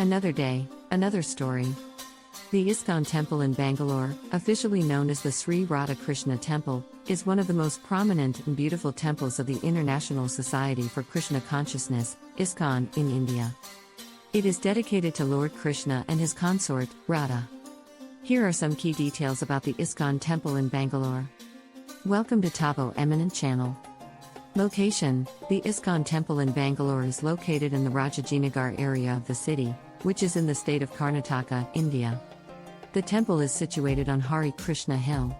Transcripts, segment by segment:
Another day, another story. The ISKCON Temple in Bangalore, officially known as the Sri Radha Krishna Temple, is one of the most prominent and beautiful temples of the International Society for Krishna Consciousness, ISKCON, in India. It is dedicated to Lord Krishna and his consort, Radha. Here are some key details about the ISKCON Temple in Bangalore. Welcome to Tavo Eminent Channel. Location: the ISKCON Temple in Bangalore is located in the Rajajinagar area of the city, which is in the state of Karnataka, India. The temple is situated on Hari Krishna Hill.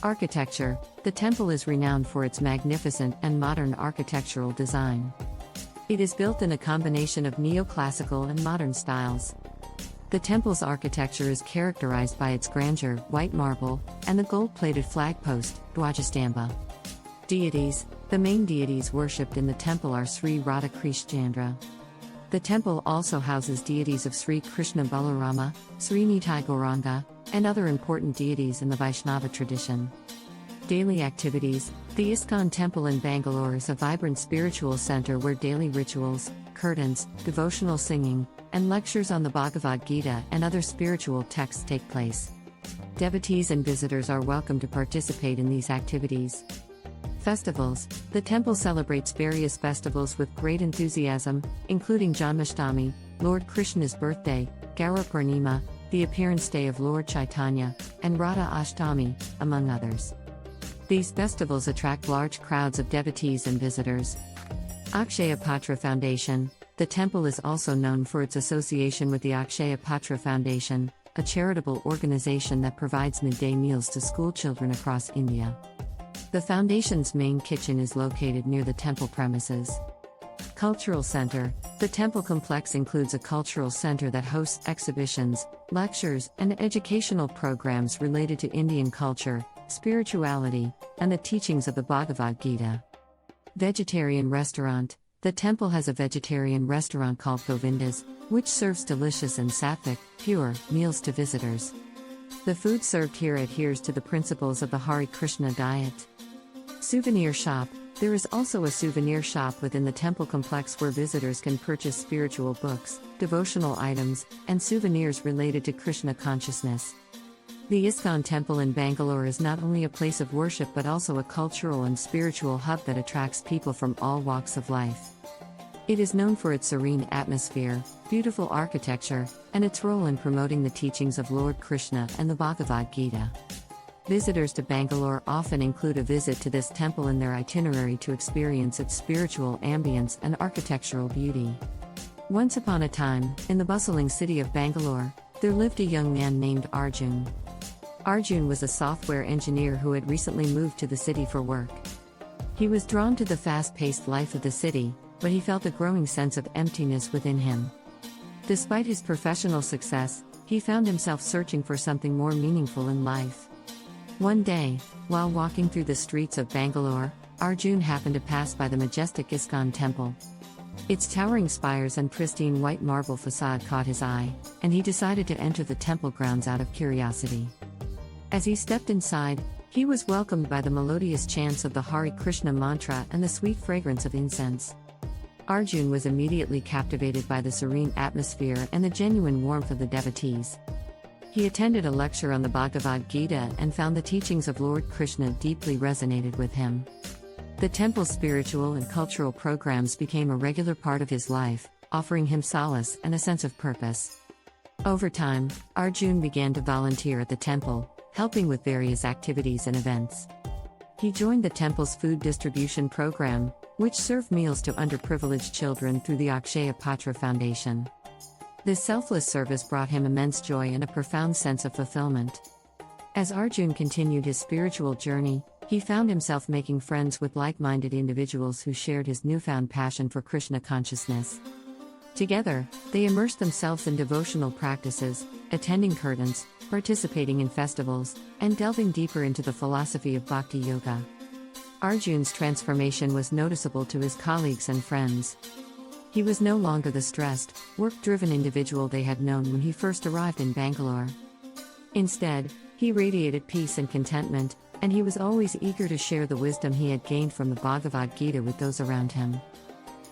Architecture: the temple is renowned for its magnificent and modern architectural design. It is built in a combination of neoclassical and modern styles. The temple's architecture is characterized by its grandeur, white marble, and the gold-plated flagpost, Dwajastamba. Deities: the main deities worshipped in the temple are Sri Radha Krishnachandra. The temple also houses deities of Sri Krishna Balarama, Sri Nitai Gauranga, and other important deities in the Vaishnava tradition. Daily activities: the ISKCON Temple in Bangalore is a vibrant spiritual center where daily rituals, kirtans, devotional singing, and lectures on the Bhagavad Gita and other spiritual texts take place. Devotees and visitors are welcome to participate in these activities. Festivals: the temple celebrates various festivals with great enthusiasm, including Janmashtami, Lord Krishna's birthday, Gaura Purnima, the appearance day of Lord Chaitanya, and Radha Ashtami, among others. These festivals attract large crowds of devotees and visitors. Akshaya Patra Foundation: the temple is also known for its association with the Akshaya Patra Foundation, a charitable organization that provides midday meals to school children across India. The foundation's main kitchen is located near the temple premises. Cultural Center: the temple complex includes a cultural center that hosts exhibitions, lectures, and educational programs related to Indian culture, spirituality, and the teachings of the Bhagavad Gita. Vegetarian Restaurant: the temple has a vegetarian restaurant called Govinda's, which serves delicious and sattvic, pure, meals to visitors. The food served here adheres to the principles of the Hare Krishna diet. Souvenir Shop: there is also a souvenir shop within the temple complex where visitors can purchase spiritual books, devotional items, and souvenirs related to Krishna consciousness. The ISKCON Temple in Bangalore is not only a place of worship but also a cultural and spiritual hub that attracts people from all walks of life. It is known for its serene atmosphere, beautiful architecture, and its role in promoting the teachings of Lord Krishna and the Bhagavad Gita. Visitors to Bangalore often include a visit to this temple in their itinerary to experience its spiritual ambience and architectural beauty. Once upon a time, in the bustling city of Bangalore, there lived a young man named Arjun. Arjun was a software engineer who had recently moved to the city for work. He was drawn to the fast-paced life of the city, but he felt a growing sense of emptiness within him. Despite his professional success, he found himself searching for something more meaningful in life. One day, while walking through the streets of Bangalore, Arjun happened to pass by the majestic ISKCON Temple. Its towering spires and pristine white marble facade caught his eye, and he decided to enter the temple grounds out of curiosity. As he stepped inside, he was welcomed by the melodious chants of the Hare Krishna mantra and the sweet fragrance of incense. Arjun was immediately captivated by the serene atmosphere and the genuine warmth of the devotees. He attended a lecture on the Bhagavad Gita and found the teachings of Lord Krishna deeply resonated with him. The temple's spiritual and cultural programs became a regular part of his life, offering him solace and a sense of purpose. Over time, Arjun began to volunteer at the temple, helping with various activities and events. He joined the temple's food distribution program, which served meals to underprivileged children through the Akshaya Patra Foundation. This selfless service brought him immense joy and a profound sense of fulfillment. As Arjun continued his spiritual journey, he found himself making friends with like-minded individuals who shared his newfound passion for Krishna consciousness. Together, they immersed themselves in devotional practices, attending kirtans, participating in festivals, and delving deeper into the philosophy of Bhakti Yoga. Arjun's transformation was noticeable to his colleagues and friends. He was no longer the stressed, work-driven individual they had known when he first arrived in Bangalore. Instead, he radiated peace and contentment, and he was always eager to share the wisdom he had gained from the Bhagavad Gita with those around him.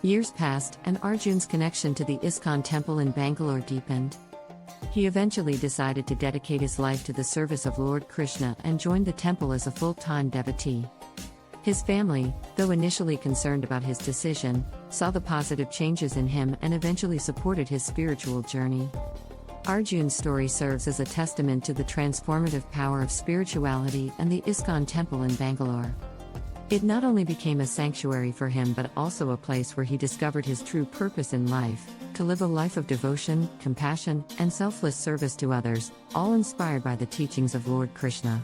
Years passed, and Arjun's connection to the ISKCON Temple in Bangalore deepened. He eventually decided to dedicate his life to the service of Lord Krishna and joined the temple as a full-time devotee. His family, though initially concerned about his decision, saw the positive changes in him and eventually supported his spiritual journey. Arjun's story serves as a testament to the transformative power of spirituality and the ISKCON Temple in Bangalore. It not only became a sanctuary for him but also a place where he discovered his true purpose in life, to live a life of devotion, compassion, and selfless service to others, all inspired by the teachings of Lord Krishna.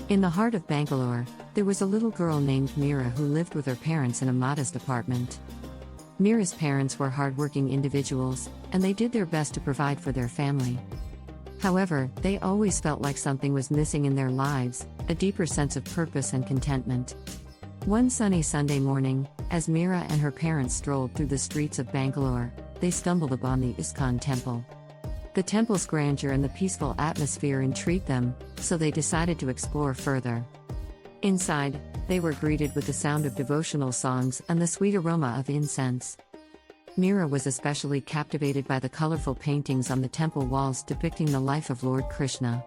In the heart of Bangalore, there was a little girl named Meera who lived with her parents in a modest apartment. Meera's parents were hardworking individuals, and they did their best to provide for their family. However, they always felt like something was missing in their lives, a deeper sense of purpose and contentment. One sunny Sunday morning, as Meera and her parents strolled through the streets of Bangalore, they stumbled upon the ISKCON Temple. The temple's grandeur and the peaceful atmosphere intrigued them, so they decided to explore further. Inside, they were greeted with the sound of devotional songs and the sweet aroma of incense. Meera was especially captivated by the colorful paintings on the temple walls depicting the life of Lord Krishna.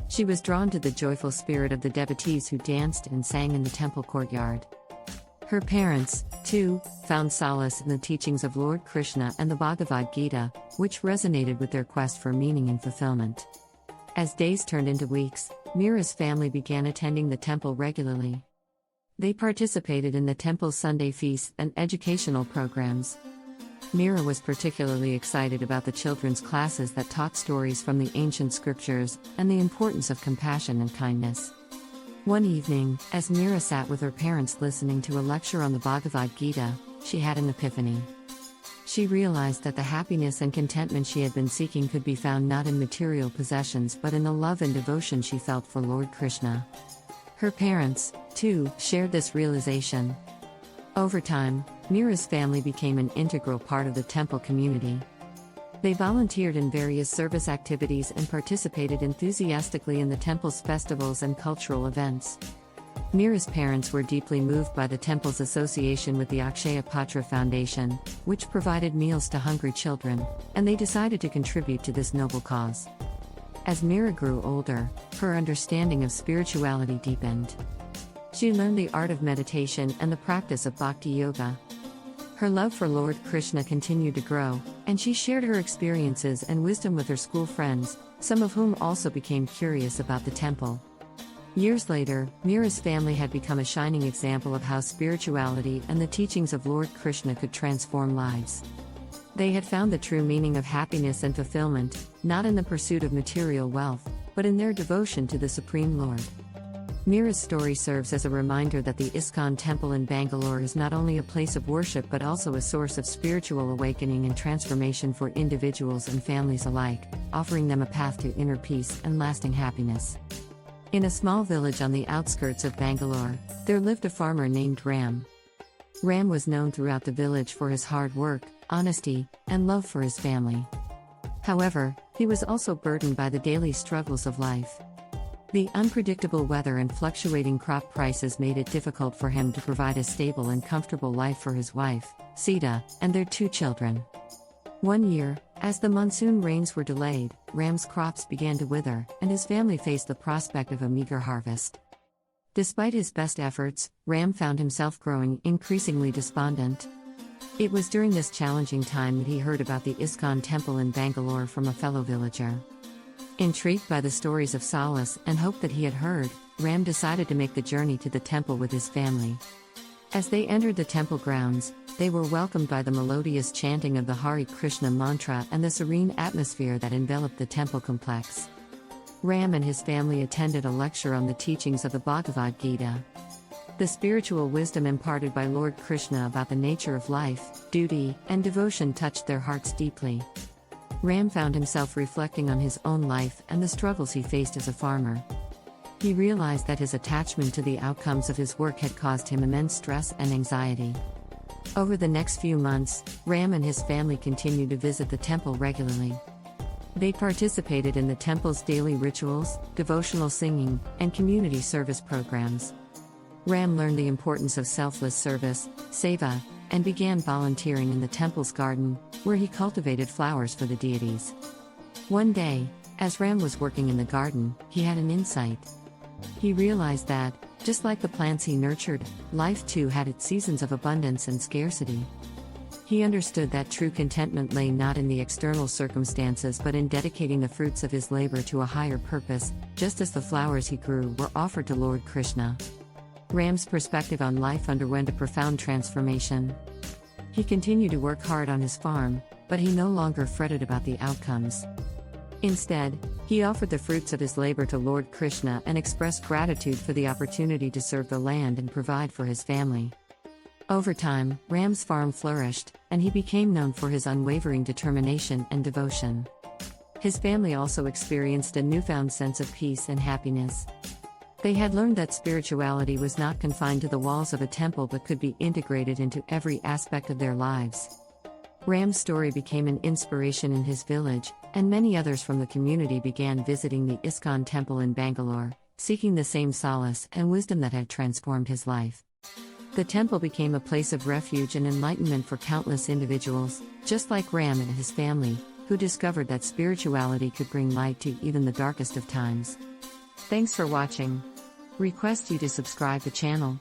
She was drawn to the joyful spirit of the devotees who danced and sang in the temple courtyard. Her parents, too, found solace in the teachings of Lord Krishna and the Bhagavad Gita, which resonated with their quest for meaning and fulfillment. As days turned into weeks, Meera's family began attending the temple regularly. They participated in the temple's Sunday feasts and educational programs. Meera was particularly excited about the children's classes that taught stories from the ancient scriptures and the importance of compassion and kindness. One evening, as Meera sat with her parents listening to a lecture on the Bhagavad Gita, she had an epiphany. She realized that the happiness and contentment she had been seeking could be found not in material possessions but in the love and devotion she felt for Lord Krishna. Her parents, too, shared this realization. Over time, Meera's family became an integral part of the temple community. They volunteered in various service activities and participated enthusiastically in the temple's festivals and cultural events. Meera's parents were deeply moved by the temple's association with the Akshaya Patra Foundation, which provided meals to hungry children, and they decided to contribute to this noble cause. As Meera grew older, her understanding of spirituality deepened. She learned the art of meditation and the practice of bhakti yoga. Her love for Lord Krishna continued to grow, and she shared her experiences and wisdom with her school friends, some of whom also became curious about the temple. Years later, Meera's family had become a shining example of how spirituality and the teachings of Lord Krishna could transform lives. They had found the true meaning of happiness and fulfillment, not in the pursuit of material wealth, but in their devotion to the Supreme Lord. Meera's story serves as a reminder that the ISKCON Temple in Bangalore is not only a place of worship but also a source of spiritual awakening and transformation for individuals and families alike, offering them a path to inner peace and lasting happiness. In a small village on the outskirts of Bangalore, there lived a farmer named Ram. Ram was known throughout the village for his hard work, honesty, and love for his family. However, he was also burdened by the daily struggles of life. The unpredictable weather and fluctuating crop prices made it difficult for him to provide a stable and comfortable life for his wife, Sita, and their 2 children. One year, as the monsoon rains were delayed, Ram's crops began to wither, and his family faced the prospect of a meager harvest. Despite his best efforts, Ram found himself growing increasingly despondent. It was during this challenging time that he heard about the ISKCON Temple in Bangalore from a fellow villager. Intrigued by the stories of solace and hope that he had heard, Ram decided to make the journey to the temple with his family. As they entered the temple grounds, they were welcomed by the melodious chanting of the Hare Krishna mantra and the serene atmosphere that enveloped the temple complex. Ram and his family attended a lecture on the teachings of the Bhagavad Gita. The spiritual wisdom imparted by Lord Krishna about the nature of life, duty, and devotion touched their hearts deeply. Ram found himself reflecting on his own life and the struggles he faced as a farmer. He realized that his attachment to the outcomes of his work had caused him immense stress and anxiety. Over the next few months, Ram and his family continued to visit the temple regularly. They participated in the temple's daily rituals, devotional singing, and community service programs. Ram learned the importance of selfless service, seva, and began volunteering in the temple's garden, where he cultivated flowers for the deities. One day, as Ram was working in the garden, he had an insight. He realized that, just like the plants he nurtured, life too had its seasons of abundance and scarcity. He understood that true contentment lay not in the external circumstances but in dedicating the fruits of his labor to a higher purpose, just as the flowers he grew were offered to Lord Krishna. Ram's perspective on life underwent a profound transformation. He continued to work hard on his farm, but he no longer fretted about the outcomes. Instead, he offered the fruits of his labor to Lord Krishna and expressed gratitude for the opportunity to serve the land and provide for his family. Over time, Ram's farm flourished, and he became known for his unwavering determination and devotion. His family also experienced a newfound sense of peace and happiness. They had learned that spirituality was not confined to the walls of a temple but could be integrated into every aspect of their lives. Ram's story became an inspiration in his village, and many others from the community began visiting the ISKCON Temple in Bangalore, seeking the same solace and wisdom that had transformed his life. The temple became a place of refuge and enlightenment for countless individuals, just like Ram and his family, who discovered that spirituality could bring light to even the darkest of times. Thanks for watching. Request you to subscribe the channel.